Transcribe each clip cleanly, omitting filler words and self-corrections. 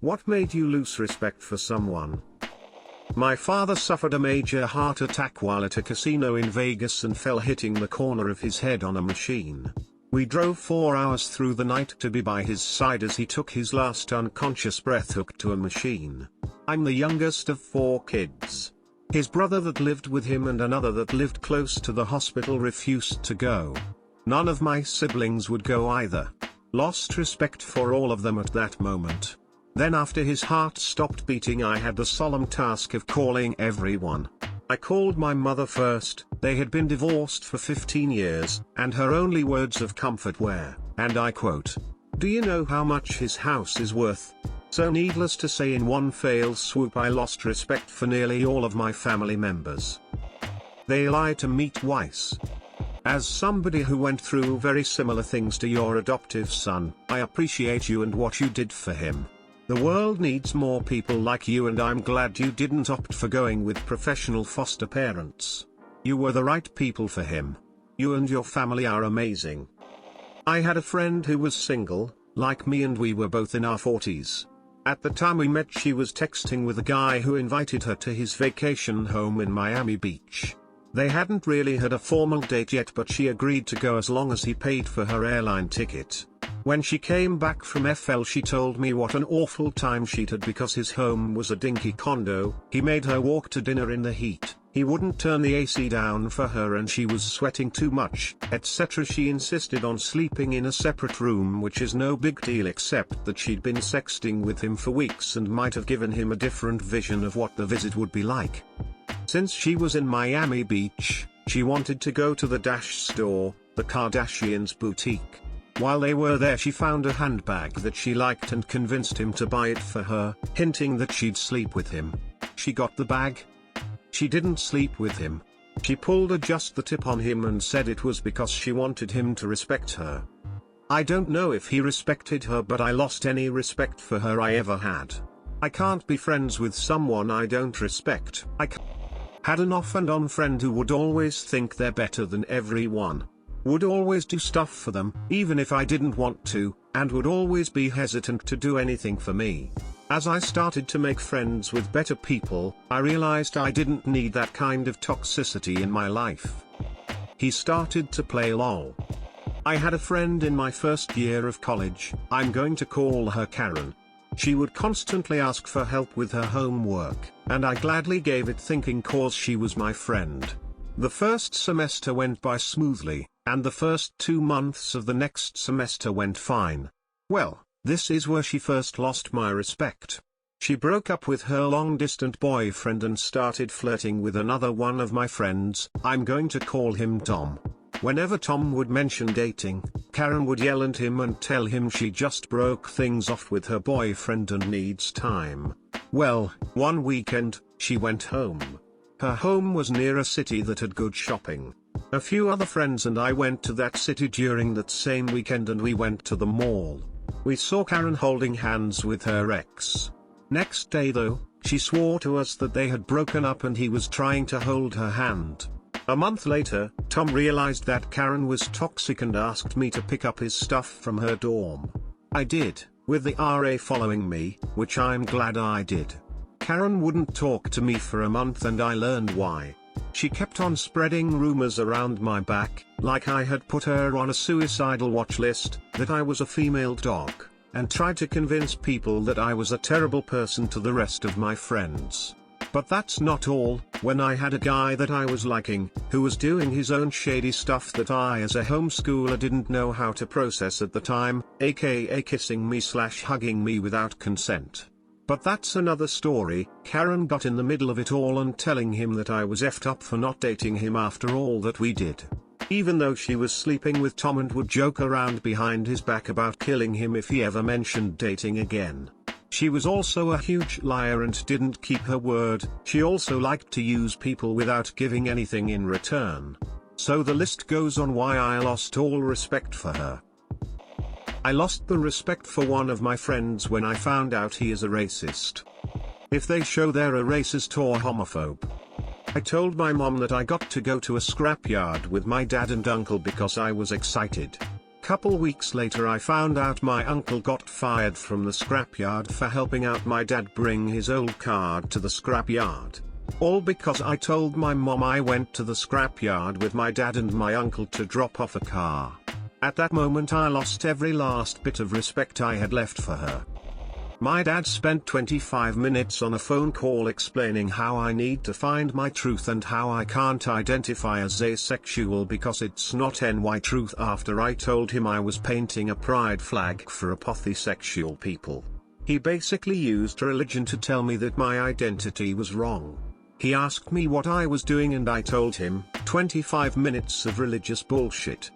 What made you lose respect for someone? My father suffered a major heart attack while at a casino in Vegas and fell hitting the corner of his head on a machine. We drove 4 hours through the night to be by his side as he took his last unconscious breath hooked to a machine. I'm the youngest of 4 kids. His brother that lived with him and another that lived close to the hospital refused to go. None of my siblings would go either. Lost respect for all of them at that moment. Then after his heart stopped beating, I had the solemn task of calling everyone. I called my mother first. They had been divorced for 15 years, and her only words of comfort were, and I quote, "Do you know how much his house is worth?" So needless to say, in one fell swoop I lost respect for nearly all of my family members. They lied to me twice. As somebody who went through very similar things to your adoptive son, I appreciate you and what you did for him. The world needs more people like you, and I'm glad you didn't opt for going with professional foster parents. You were the right people for him. You and your family are amazing. I had a friend who was single, like me, and we were both in our 40s. At the time we met, she was texting with a guy who invited her to his vacation home in Miami Beach. They hadn't really had a formal date yet, but she agreed to go as long as he paid for her airline ticket. When she came back from FL, she told me what an awful time she'd had because his home was a dinky condo. He made her walk to dinner in the heat, he wouldn't turn the AC down for her, and she was sweating too much, etc. She insisted on sleeping in a separate room, which is no big deal except that she'd been sexting with him for weeks and might have given him a different vision of what the visit would be like. Since she was in Miami Beach, she wanted to go to the Dash store, the Kardashians' boutique. While they were there, she found a handbag that she liked and convinced him to buy it for her, hinting that she'd sleep with him. She got the bag. She didn't sleep with him. She pulled just the tip on him and said it was because she wanted him to respect her. I don't know if he respected her, but I lost any respect for her I ever had. I can't be friends with someone I don't respect. Had an off and on friend who would always think they're better than everyone. Would always do stuff for them, even if I didn't want to, and would always be hesitant to do anything for me. As I started to make friends with better people, I realized I didn't need that kind of toxicity in my life. He started to play LOL. I had a friend in my first year of college, I'm going to call her Karen. She would constantly ask for help with her homework, and I gladly gave it, thinking cause she was my friend. The first semester went by smoothly, and the first 2 months of the next semester went fine. Well, this is where she first lost my respect. She broke up with her long-distance boyfriend and started flirting with another one of my friends. I'm going to call him Tom. Whenever Tom would mention dating, Karen would yell at him and tell him she just broke things off with her boyfriend and needs time. Well, one weekend, she went home. Her home was near a city that had good shopping. A few other friends and I went to that city during that same weekend, and we went to the mall. We saw Karen holding hands with her ex. Next day though, she swore to us that they had broken up and he was trying to hold her hand. A month later, Tom realized that Karen was toxic and asked me to pick up his stuff from her dorm. I did, with the RA following me, which I'm glad I did. Karen wouldn't talk to me for a month and I learned why. She kept on spreading rumors around my back, like I had put her on a suicidal watch list, that I was a female dog, and tried to convince people that I was a terrible person to the rest of my friends. But that's not all. When I had a guy that I was liking, who was doing his own shady stuff that I as a homeschooler didn't know how to process at the time, aka kissing me/hugging me without consent. But that's another story. Karen got in the middle of it all and telling him that I was effed up for not dating him after all that we did. Even though she was sleeping with Tom and would joke around behind his back about killing him if he ever mentioned dating again. She was also a huge liar and didn't keep her word. She also liked to use people without giving anything in return. So the list goes on why I lost all respect for her. I lost the respect for one of my friends when I found out he is a racist. If they show they're a racist or homophobe. I told my mom that I got to go to a scrapyard with my dad and uncle because I was excited. couple weeks later I found out my uncle got fired from the scrapyard for helping out my dad bring his old car to the scrapyard. All because I told my mom I went to the scrapyard with my dad and my uncle to drop off a car. At that moment I lost every last bit of respect I had left for her. My dad spent 25 minutes on a phone call explaining how I need to find my truth and how I can't identify as asexual because it's not NY truth after I told him I was painting a pride flag for apothesexual people. He basically used religion to tell me that my identity was wrong. He asked me what I was doing and I told him, 25 minutes of religious bullshit.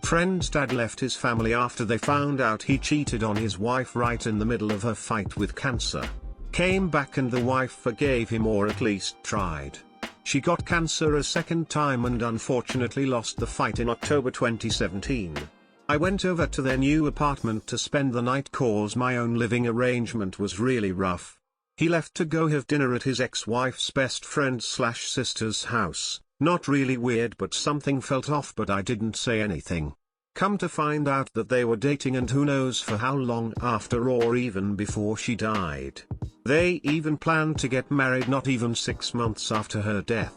Friend's dad left his family after they found out he cheated on his wife right in the middle of her fight with cancer. Came back and the wife forgave him, or at least tried. She got cancer a second time and unfortunately lost the fight in October 2017. I went over to their new apartment to spend the night cause my own living arrangement was really rough. He left to go have dinner at his ex-wife's best friend/sister's house. Not really weird, but something felt off, but I didn't say anything. Come to find out that they were dating, and who knows for how long after, or even before she died. They even planned to get married not even 6 months after her death.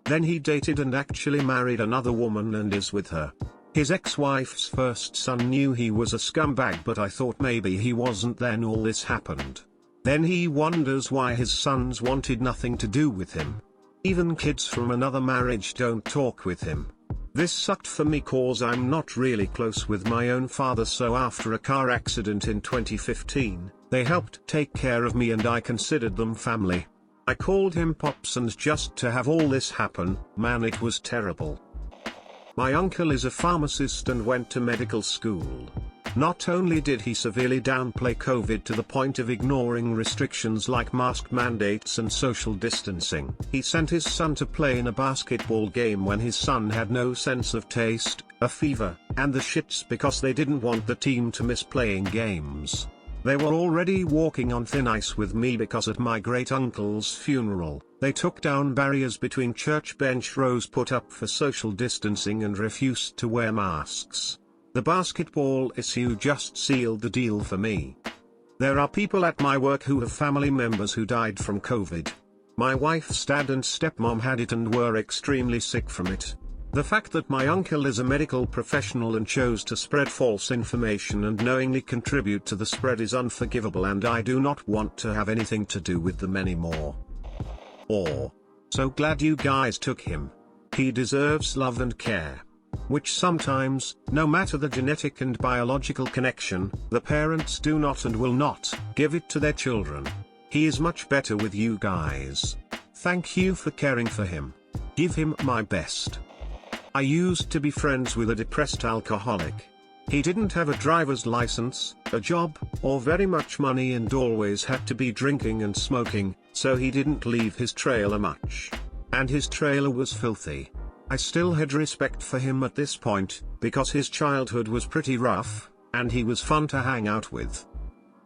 Then he dated and actually married another woman and is with her. His ex-wife's first son knew he was a scumbag, but I thought maybe he wasn't then all this happened. Then he wonders why his sons wanted nothing to do with him. Even kids from another marriage don't talk with him. This sucked for me cause I'm not really close with my own father, so after a car accident in 2015, they helped take care of me and I considered them family. I called him Pops, and just to have all this happen, man, it was terrible. My uncle is a pharmacist and went to medical school. Not only did he severely downplay COVID to the point of ignoring restrictions like mask mandates and social distancing, he sent his son to play in a basketball game when his son had no sense of taste, a fever, and the shits because they didn't want the team to miss playing games. They were already walking on thin ice with me because at my great-uncle's funeral, they took down barriers between church bench rows put up for social distancing and refused to wear masks. The basketball issue just sealed the deal for me. There are people at my work who have family members who died from COVID. My wife's dad and stepmom had it and were extremely sick from it. The fact that my uncle is a medical professional and chose to spread false information and knowingly contribute to the spread is unforgivable, and I do not want to have anything to do with them anymore. So glad you guys took him. He deserves love and care. Which sometimes, no matter the genetic and biological connection, the parents do not and will not give it to their children. He is much better with you guys. Thank you for caring for him. Give him my best. I used to be friends with a depressed alcoholic. He didn't have a driver's license, a job, or very much money, and always had to be drinking and smoking, so he didn't leave his trailer much. And his trailer was filthy. I still had respect for him at this point, because his childhood was pretty rough, and he was fun to hang out with.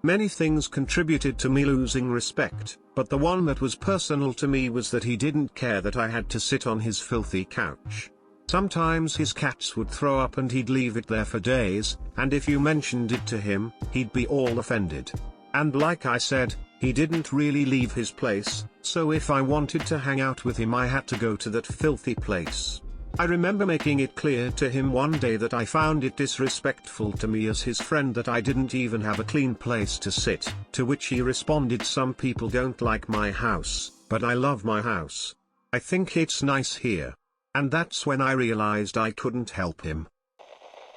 Many things contributed to me losing respect, but the one that was personal to me was that he didn't care that I had to sit on his filthy couch. Sometimes his cats would throw up and he'd leave it there for days, and if you mentioned it to him, he'd be all offended. And like I said, he didn't really leave his place, so if I wanted to hang out with him I had to go to that filthy place. I remember making it clear to him one day that I found it disrespectful to me as his friend that I didn't even have a clean place to sit, to which he responded, "Some people don't like my house, but I love my house. I think it's nice here." And that's when I realized I couldn't help him.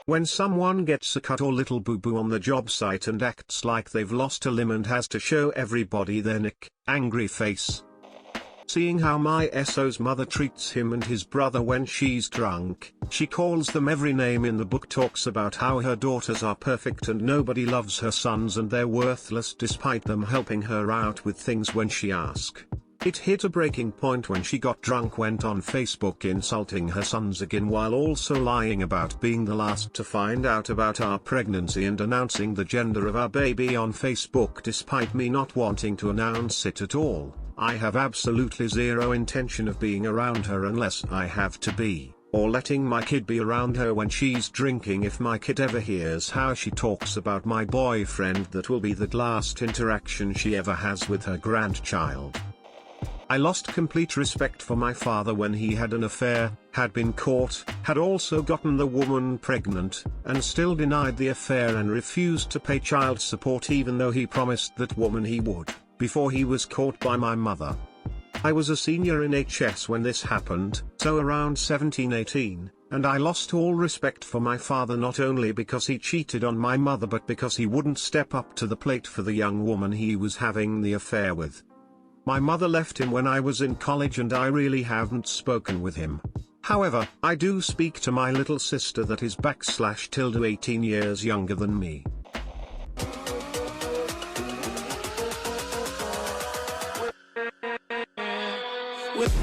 When someone gets a cut or little boo-boo on the job site and acts like they've lost a limb and has to show everybody their angry face. Seeing how my SO's mother treats him and his brother when she's drunk, she calls them every name in the book, talks about how her daughters are perfect and nobody loves her sons and they're worthless despite them helping her out with things when she asks. It hit a breaking point when she got drunk, went on Facebook insulting her sons again while also lying about being the last to find out about our pregnancy and announcing the gender of our baby on Facebook despite me not wanting to announce it at all. I have absolutely zero intention of being around her unless I have to be, or letting my kid be around her when she's drinking. If my kid ever hears how she talks about my boyfriend, that will be the last interaction she ever has with her grandchild. I lost complete respect for my father when he had an affair, had been caught, had also gotten the woman pregnant, and still denied the affair and refused to pay child support even though he promised that woman he would, before he was caught by my mother. I was a senior in HS when this happened, so around 17-18, and I lost all respect for my father, not only because he cheated on my mother but because he wouldn't step up to the plate for the young woman he was having the affair with. My mother left him when I was in college and I really haven't spoken with him. However, I do speak to my little sister that is / 18 years younger than me. With